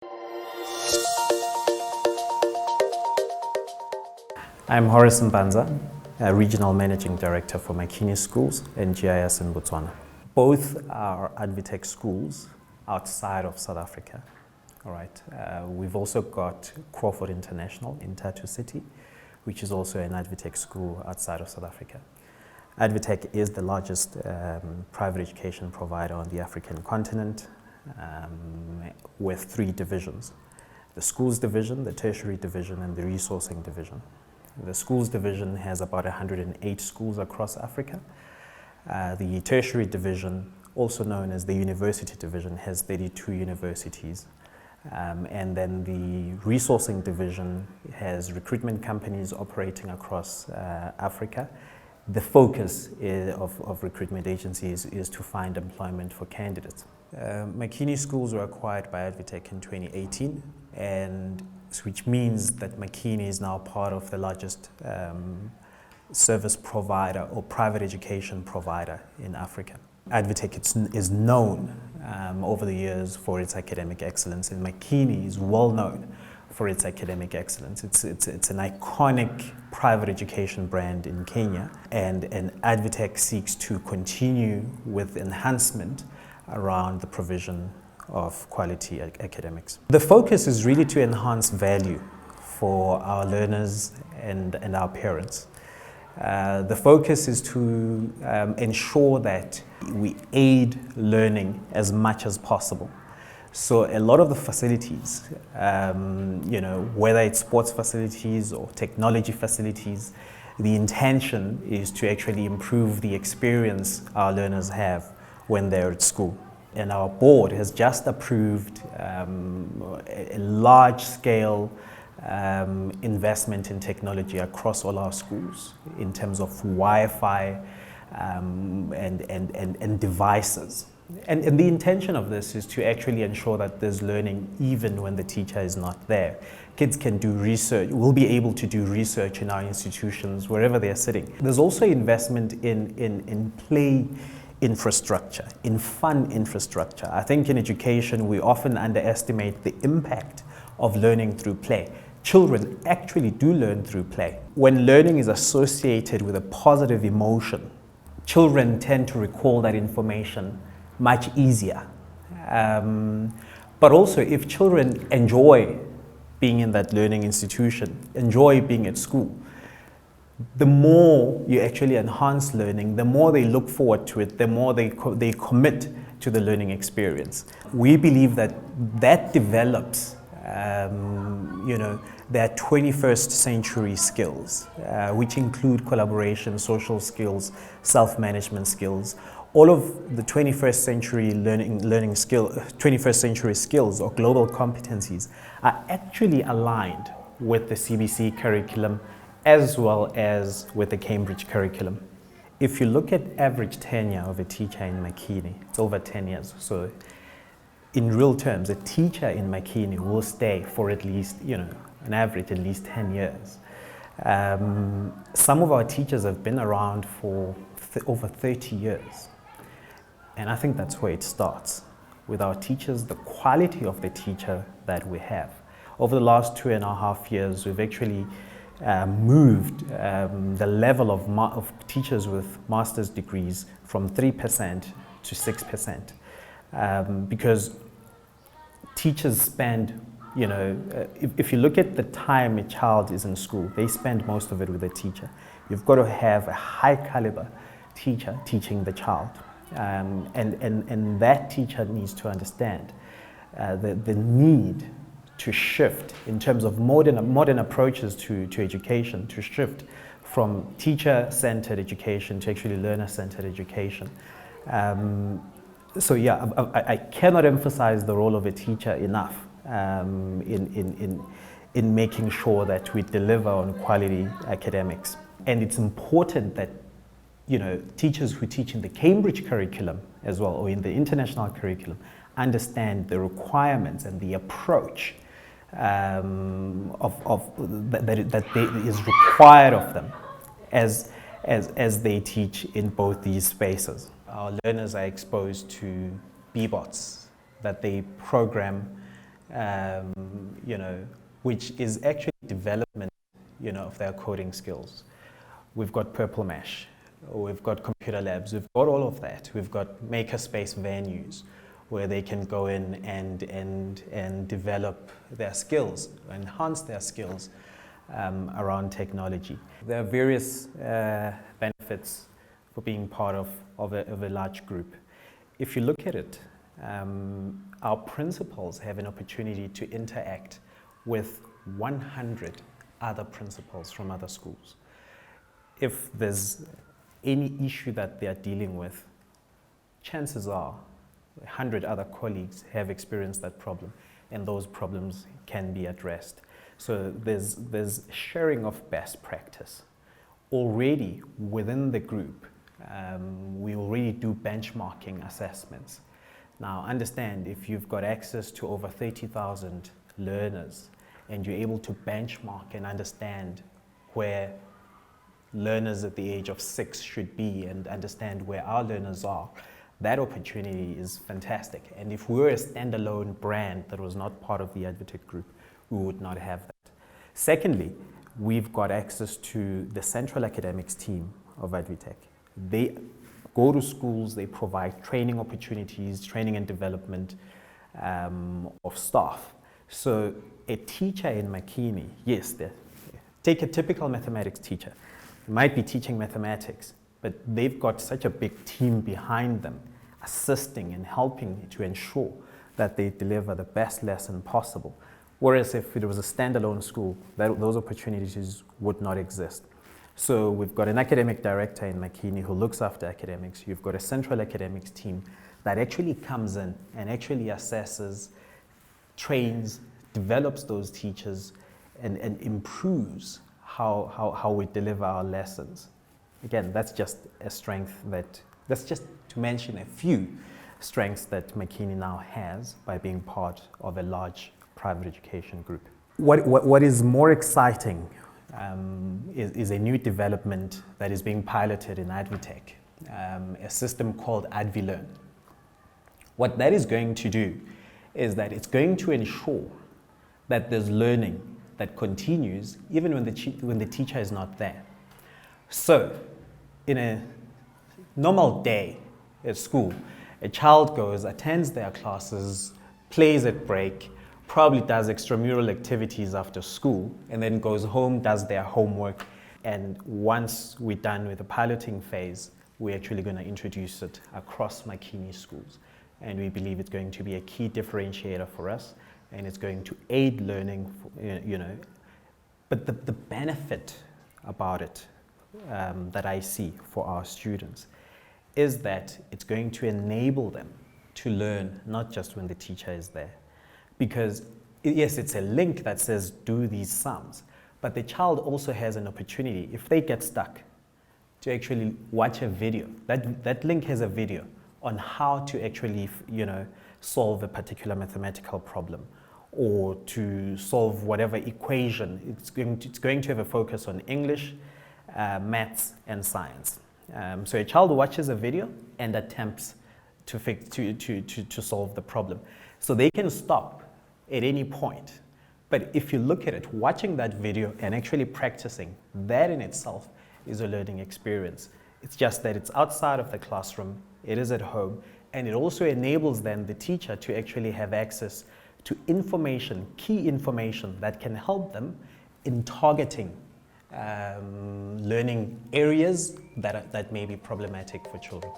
I'm Horace Mbanza, Regional Managing Director for Makini Schools and GIS in Botswana. Both are Advitech schools outside of South Africa. All right. We've also got Crawford International in Tatu City, which is also an Advitech school outside of South Africa. Advitech is the largest private education provider on the African continent, with 3 divisions: the schools division, the tertiary division, and the resourcing division. The schools division has about 108 schools across Africa. The tertiary division, also known as the university division, has 32 universities. And then the resourcing division has recruitment companies operating across Africa. The focus of recruitment agencies is to find employment for candidates. Makini Schools were acquired by Advitech in 2018, and which means that Makini is now part of the largest service provider or private education provider in Africa. Advitech is known over the years for its academic excellence, and Makini is well known for its academic excellence. It's an iconic private education brand in Kenya, and Advitech seeks to continue with enhancement around the provision of quality academics. The focus is really to enhance value for our learners and our parents. The focus is to ensure that we aid learning as much as possible. So a lot of the facilities, whether it's sports facilities or technology facilities, the intention is to actually improve the experience our learners have when they're at school. And our board has just approved a large-scale investment in technology across all our schools in terms of Wi-Fi and devices. And the intention of this is to actually ensure that there's learning even when the teacher is not there. Kids can do research, will be able to do research in our institutions wherever they're sitting. There's also investment in play infrastructure, in fun infrastructure. I think in education we often underestimate the impact of learning through play. Children actually do learn through play. When learning is associated with a positive emotion, children tend to recall that information much easier. But also, if children enjoy being in that learning institution, enjoy being at school, the more you actually enhance learning, the more they look forward to it, the more they commit to the learning experience. We believe that develops their 21st century skills, which include collaboration, social skills, self-management skills. All of the 21st century 21st century skills or global competencies are actually aligned with the CBC curriculum as well as with the Cambridge curriculum. If you look at average tenure of a teacher in Makini, it's over 10 years. So in real terms, a teacher in Makini will stay for at least, an average at least 10 years. Some of our teachers have been around for over 30 years. And I think that's where it starts, with our teachers, the quality of the teacher that we have. Over the last 2.5 years, we've actually moved the level of teachers with master's degrees from 3% to 6%. Because teachers spend, if you look at the time a child is in school, they spend most of it with a teacher. You've got to have a high caliber teacher teaching the child. And that teacher needs to understand the need to shift in terms of modern approaches to education, to shift from teacher-centered education to actually learner-centered education. So yeah, I cannot emphasize the role of a teacher enough in making sure that we deliver on quality academics. And it's important that teachers who teach in the Cambridge curriculum as well, or in the international curriculum, understand the requirements and the approach that is required of them as they teach in both these spaces. Our learners are exposed to B-bots that they program which is actually development, of their coding skills. We've got Purple Mesh, we've got computer labs, we've got all of that. We've got makerspace venues where they can go in and develop their skills, enhance their skills around technology. There are various benefits for being part of a large group. If you look at it, our principals have an opportunity to interact with 100 other principals from other schools. If there's any issue that they are dealing with, chances are 100 other colleagues have experienced that problem, and those problems can be addressed. So there's sharing of best practice. Already within the group, we already do benchmarking assessments. Now understand, if you've got access to over 30,000 learners and you're able to benchmark and understand where learners at the age of 6 should be and understand where our learners are, that opportunity is fantastic. And if we were a standalone brand that was not part of the Advitech group, we would not have that. Secondly, we've got access to the central academics team of Advitech. They go to schools, they provide training opportunities, training and development of staff. So a teacher in Makini, yes, take a typical mathematics teacher. They might be teaching mathematics, but they've got such a big team behind them, assisting and helping to ensure that they deliver the best lesson possible. Whereas if it was a standalone school, those opportunities would not exist. So we've got an academic director in Makini who looks after academics. You've got a central academics team that actually comes in and actually assesses, trains, develops those teachers, and improves how we deliver our lessons. Again, that's just a strength that's just to mention a few strengths that Makini now has by being part of a large private education group. What is more exciting is a new development that is being piloted in Advitech, a system called AdviLearn. What that is going to do is that it's going to ensure that there's learning that continues even when the teacher is not there. So, in a normal day at school, a child goes, attends their classes, plays at break, probably does extramural activities after school, and then goes home, does their homework. And once we're done with the piloting phase, we're actually going to introduce it across Makini schools. And we believe it's going to be a key differentiator for us, and it's going to aid learning, But the benefit about it that I see for our students is that it's going to enable them to learn not just when the teacher is there. Because yes, it's a link that says do these sums, but the child also has an opportunity, if they get stuck, to actually watch a video. That link has a video on how to actually, solve a particular mathematical problem, or to solve whatever equation. It's going to have a focus on English, maths, and science. So a child watches a video and attempts to solve the problem. So they can stop at any point. But if you look at it, watching that video and actually practicing, that in itself is a learning experience. It's just that it's outside of the classroom, it is at home, and it also enables then the teacher to actually have access to information, key information that can help them in targeting learning areas that may be problematic for children.